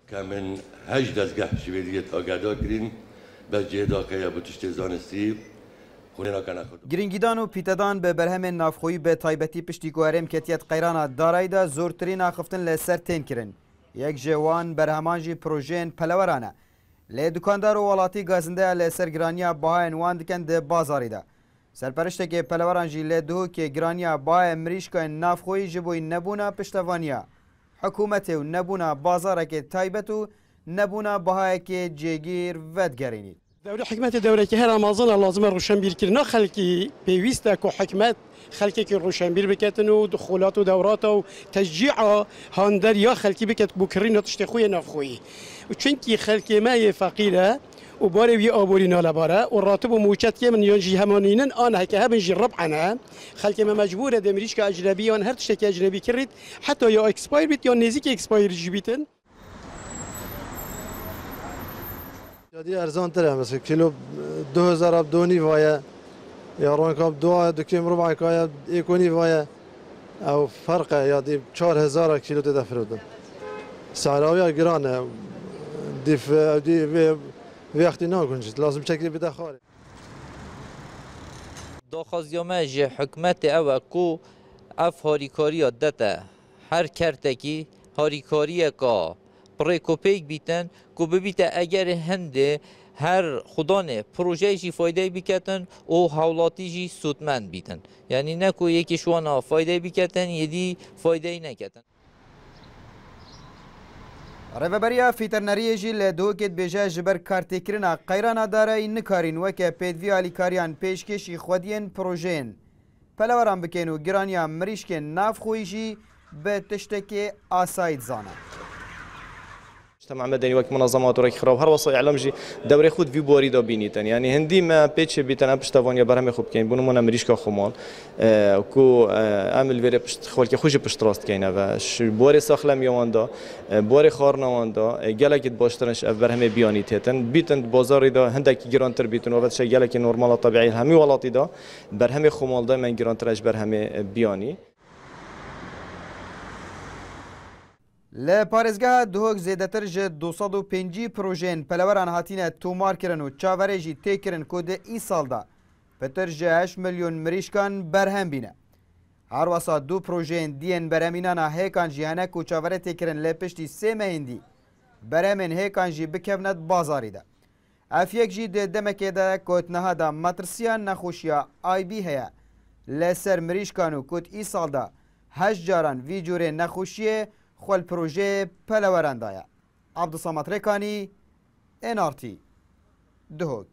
که من 8 دستگاه شویدیت آگادا کرین بس جهدا که یا بتشت زانستی خونه نکنه خود. گرینگیدان و پیتدان به برهم نافخویی به تایبەتی پشتی گوهرم کتیت قیرانا دارایدا زورترین خفتن لسر تین کرن. یک جوان برهمانجی پروژین پلورانه. لی دکاندار و ولاتی گازنده لسر گرانیا باهای نوان دکن ده بازاری ده. سرپرشته که پلورانجی لی دهو که گرانیا باهای مریشکای نافخویی جبوی نبونا پشتوانیا. حکومت و نبونا بازاره که تایبت و نبونا باهای که جگیر ودگرینید. دولة حكمت الدولة كهرا ما ظل لازم روشنبير كرنا خلقي بيويستا وحكمت خلقي كروشنبير بكتن ودخولات ودورات وتشجيع هاندر يا خلقي بكت بكرين تشتخوي نافخوي وشنكي خلقي ما فقيرة وباري وي ابوري نالباره والراتب وموچت من ينجي همانينن انا هيك هبن جي ربعنا خلقي ما مجبوره دمريش كاجنبي وان هر تشتكي اجنبي كريت حتى يا اكسباير بيت يا نزيك اكسباير جيبيتن جدی ارزان تره مثلا کیلو 2000 اب دونی وایه یا رونکاب دو دکیم ربع کایا یکونی وایه او فرقه یا دی 4000 کیلو تدفرودن سعراوی گرانه دی وقتی نکنجید لازم شکلی بده خاله داخازیامه جه حکمت او کو اف هاریکاری دته هر کرتکی هاریکاری کا پریکوپیک بیتن کو ببیته اگر هنده هر خدانه پروژه جی فایده بیکتن او حولاتی جی سودمند بیتن یعنی نکو یکی شوانا فایده بیکتن یدی فایده ای نکتن ریوبریا فیترنری جی لدو کت بیجه جبر کارتکرنا قیرانا دارای نکارین وکه پیدوی آلیکاریان پیشکشی خودین پروژین پلوران بکنو گرانیا مریشکن ناف خویجی به تشتکی آساید زانه مجتمع مدني وك منظمات ورك خراب هر وصايا علمجي دوري خود في بوري دا بينيتن يعني هندي ما بيتش بيتنا بشتوانيا برهم خوب كاين بونو منا مريشكا خمال كو عامل فيري بشت خول كي خوش بشتراست كاينه و بوري ساخلم يواندا بوري خارنا واندا جلك باشترنش برهم بيانيتن بيتن بازار دا هندك جرانتر بيتن و شي جلك نورمال طبيعي همي ولاتي دا برهم خمال دا من جرانترش برهم بياني ل پارێزگەها دهۆک زێدەتر ji 250 projeyên peleweran hatine tûmar kirin û çaverê jî têkirin ku di îsal da pitir ji 8 milyon mirîşkan berhem bîne. Her wesa du projeyên diyên berhemînana hêkan jî henek û çaverê têkirin lê piştî sê mehîndî berhemên hêkan jî bikevne bazarî de. Ev yek jî di demekê de kotniha da matirsiya nexweşiya IB heye lê ser mirîşkan û ku îsal da 8 caran vî cûrê nexweşiyê خل پروژه پلورندایا عبدالصمد رکانی NRT دهوک